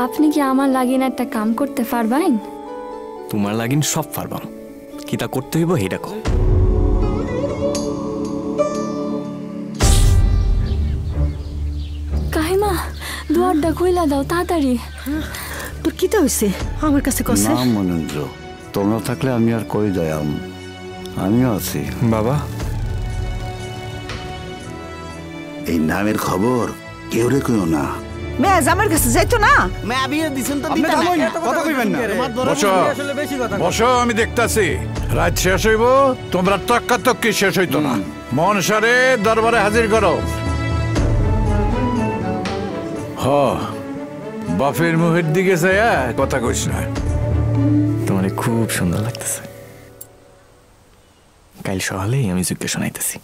আপনি কি আমার লাগিন একটা কাম করতে পারবেন? তোমার লাগিন সব পারবাম, কিতা করতে হইব হেটা কও। কাহিমা দুয়ারটা কইলা দাও তাড়াতাড়ি। তোর কিতা হইছে আমার কাছে কইছে? না মনেন্দ্র, তোমরা থাকলে আমি আর কই যাইম, আমিও আছি। বাবা, এই নামের খবর কেউ রে কইও না। মেজ আমার কাছে যাইতো না। মে আবিয়ে দিছেন তো দিতা না, কথা কইবেন না। বসো বসো, আমি দেখতাছি। রাত শেষ হইব, তোমরা তক্কাতক্কি শেষ হইতো না। মন সারে দরবারে হাজির করো। হ, বাপের মুখের দিকে যাইয়া কথা কইস না। তোমারে খুব সুন্দর লাগতেছে। কাল সকালেই আমি যজ্ঞ শোনাইতেছি।